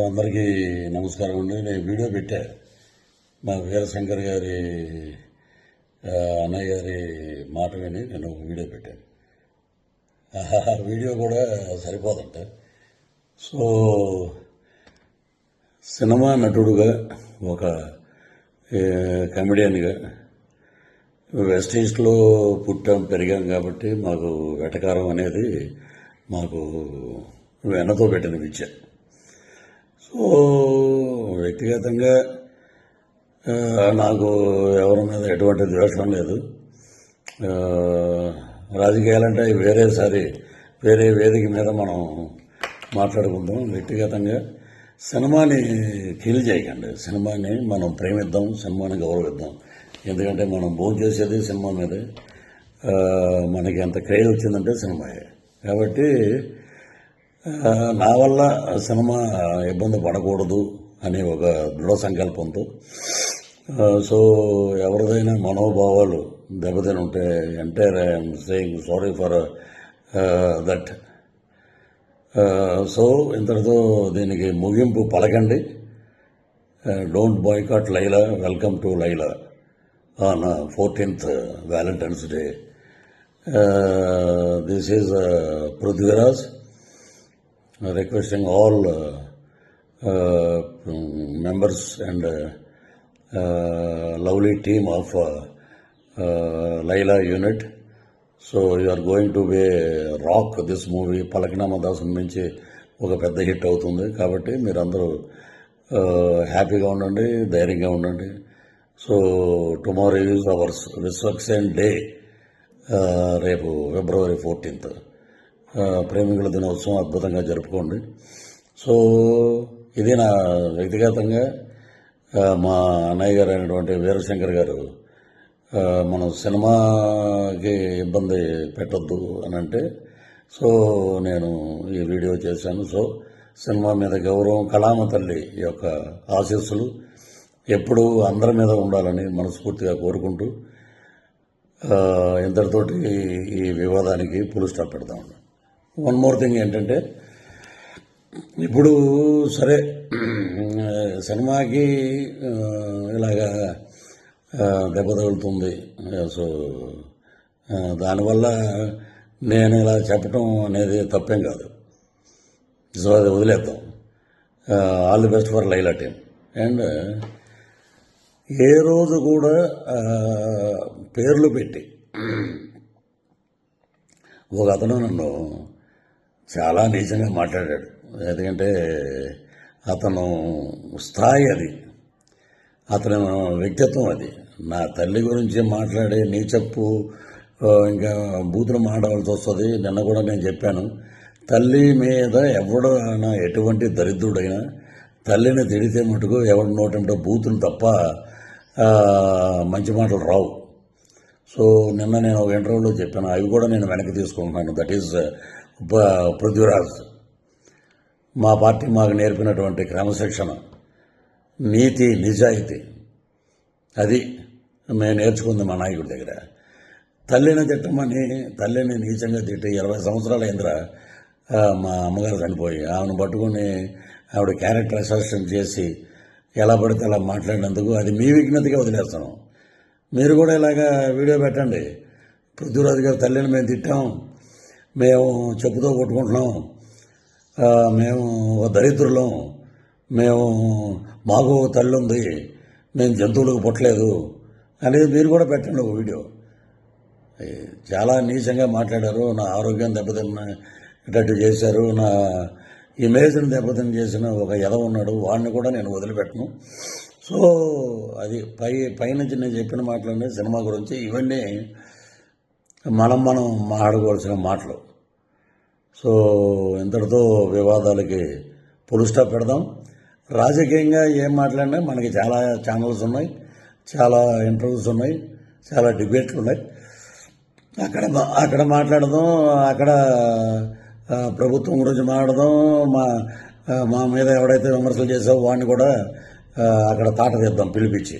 అందరికీ నమస్కారం అండి. నేను వీడియో పెట్టా మా వీరశంకర్ గారి అన్నయ్య గారి మాట విని నేను వీడియో పెట్టాను. ఆ వీడియో కూడా సరిపోదంట. సో సినిమా నటుడుగా ఒక కమెడియన్గా వెస్ట్ ఈస్ట్లో పుట్టాం పెరిగాం కాబట్టి మాకు వెటకారం అనేది మాకు వెన్నతో పెట్టిన విద్య. సో వ్యక్తిగతంగా నాకు ఎవరి మీద ఎటువంటి ద్వేషం లేదు. రాజకీయాలంటే వేరే వేదిక మీద మనం మాట్లాడుకుందాం. వ్యక్తిగతంగా సినిమాని కిల్ చేయకండి. సినిమాని మనం ప్రేమిద్దాం, సినిమాని గౌరవిద్దాం. ఎందుకంటే మనం భోజనం చేసేది సినిమా మీదే. మనకి ఎంత క్రేజ్ వచ్చిందంటే సినిమాయే. కాబట్టి నా వల్ల సినిమా ఇబ్బంది పడకూడదు అనే ఒక దృఢ సంకల్పంతో సో ఎవరిదైనా మనోభావాలు దెబ్బతిని ఉంటే entire I'm saying sorry for that. So ఇంతటితో దీనికి ముగింపు పలకండి. Don't boycott Laila, welcome to Laila on 14th Valentine's Day. This is Prithviraj requesting all members and lovely team of Laila unit. So you are going to be rock this movie. పలకనామా Dasu నుంచి ఒక పెద్ద hit అవుతుంది కాబట్టి మీరందరూ హ్యాపీగా ఉండండి, ధైర్యంగా ఉండండి. So tomorrow is ours Vishwaksen day. రేపు February 14th ప్రేమికుల దినోత్సవం అద్భుతంగా జరుపుకోండి. సో ఇది నా వ్యక్తిగతంగా మా అన్నయ్య గారు అయినటువంటి వీరశంకర్ గారు మనం సినిమాకి ఇబ్బంది పెట్టొద్దు అని అంటే సో నేను ఈ వీడియో చేశాను. సో సినిమా మీద గౌరవం, కళామ తల్లి యొక్క ఆశీస్సులు ఎప్పుడూ అందరి మీద ఉండాలని మనస్ఫూర్తిగా కోరుకుంటూ ఇంతటితోటి ఈ వివాదానికి ఫుల్ స్టాప్ పెడతాం. వన్ మోర్ థింగ్ ఏంటంటే ఇప్పుడు సరే సినిమాకి ఇలాగా దెబ్బ తగులుతుంది. సో దానివల్ల నేను ఇలా చెప్పటం అనేది తప్పేం కాదు. సో అది వదిలేద్దాం. All the best for Laila team. And ఏ రోజు కూడా పేర్లు పెట్టి ఒక అతను నన్ను చాలా నీచంగా మాట్లాడాడు. ఎందుకంటే అతను స్థాయి అది, అతని వ్యక్తిత్వం అది. నా తల్లి గురించి మాట్లాడే నీచప్పు ఇంకా బూతులు మాట్లాడాల్సి వస్తుంది. నిన్న కూడా నేను చెప్పాను, తల్లి మీద ఎవడైనా ఎటువంటి దరిద్రుడైనా తల్లిని తిడితే మటుకు ఎవరి నోటంటే బూతులు తప్ప మంచి మాటలు రావు. సో నిన్న నేను ఒక ఇంటర్వ్యూలో చెప్పాను, అవి కూడా నేను వెనక్కి తీసుకుంటున్నాను. That is Prithviraj. మా పార్టీ మాకు నేర్పినటువంటి క్రమశిక్షణ, నీతి, నిజాయితీ అది మేము నేర్చుకుంది మా నాయకుడి దగ్గర. తల్లిని తిట్టమని, తల్లిని నీచంగా తిట్టి 20 సంవత్సరాల అయిందిరా మా అమ్మగారు చనిపోయి. ఆమెను పట్టుకుని ఆవిడ క్యారెక్టర్ అసెసినేషన్ చేసి ఎలా పడితే అలా మాట్లాడినందుకు అది మీ విజ్ఞతగా వదిలేస్తాను. మీరు కూడా ఇలాగా వీడియో పెట్టండి. పృథ్వీరాజు గారి తల్లిని మేము తిట్టాం, మేము చెప్పుతో కొట్టుకుంటున్నాం, మేము దరిద్రులం, మాకు తల్లి ఉంది, మేము జంతువులకు పుట్టలేదు అనేది మీరు కూడా పెట్టండి ఒక వీడియో. చాలా నీచంగా మాట్లాడారు, నా ఆరోగ్యం దెబ్బతిన్నట్టు చేశారు, నా ఇమేజ్ని దెబ్బతిని చేసిన ఒక ఎదవ ఉన్నాడు, వాడిని కూడా నేను వదిలిపెట్టను. సో అది పైనుంచి నేను చెప్పిన మాటలన్నీ సినిమా గురించి. ఇవన్నీ మనం మాట్లాడుకోవాల్సిన మాటలు. సో ఇంతటితో వివాదాలకి ఫుల్ స్టాప్ పెడదాం. రాజకీయంగా ఏం మాట్లాడినా మనకి చాలా ఛానల్స్ ఉన్నాయి, చాలా ఇంటర్వ్యూస్ ఉన్నాయి, చాలా డిబేట్లు ఉన్నాయి. అక్కడ మాట్లాడదాం, అక్కడ ప్రభుత్వం గురించి మాట్లాడదాం. మా మీద ఎవడైతే విమర్శలు చేసావో వాడిని కూడా అక్కడ తాట తీద్దాం పిలిపించి.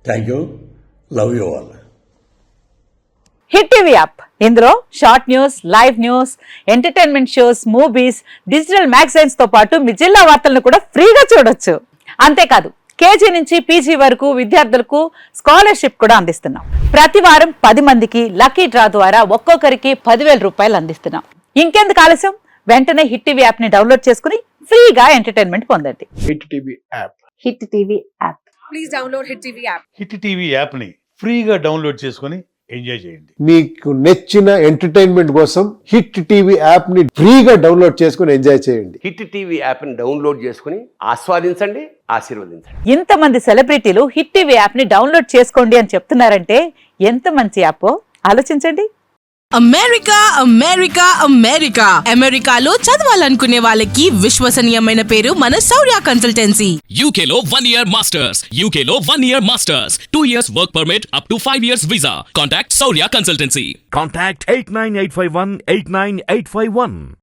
Thank you. Love you all. Hit TV app ఇందులో short news, live news, entertainment shows, movies, digital magazines తో పాటు మీ జిల్లా వార్తలను కూడా ఫ్రీగా చూడొచ్చు. అంతేకాదు కేజీ నుంచి పీజీ వరకు విద్యార్థులకు స్కాలర్షిప్ కూడా అందిస్తున్నాం. ప్రతి వారం 10 మందికి లక్కీ డ్రా ద్వారా ఒక్కొక్కరికి 10,000 రూపాయలు అందిస్తున్నాం. ఇంకెందుకు ఆలస్యం, వెంటనే హిట్ టీవీ యాప్ ని డౌన్లోడ్ చేసుకుని ఫ్రీగా ఎంటర్టైన్మెంట్ పొందండి. Hit TV app. Hit TV app. Please download Hit TV app. Hit TV యాప్ని ఫ్రీగా డౌన్లోడ్ చేసుకొని ఎంజాయ్ చేయండి. మీకు నచ్చిన ఎంటర్టైన్మెంట్ కోసం హిట్ టీవీ యాప్ ని ఫ్రీగా డౌన్లోడ్ చేసుకుని ఎంజాయ్ చేయండి. హిట్ టీవీ యాప్ని డౌన్లోడ్ చేసుకుని ఆస్వాదించండి, ఆశీర్వదించండి. ఇంతమంది సెలబ్రిటీలు హిట్ టీవీ యాప్ ని డౌన్లోడ్ చేసుకోండి అని చెప్తున్నారంటే ఎంత మంచి యాప్ ఆలోచించండి. అమెరికా అమెరికా అమెరికా అమెరికాలో చదవాలనుకునే వాళ్ళకి విశ్వసనీయమైన పేరు మన శౌర్య కన్సల్టెన్సీ. UK లో 1 year masters. UK లో 1 year masters. 2 years work permit up to 5 years visa. Contact Saurya Consultancy. Contact 89851 89851.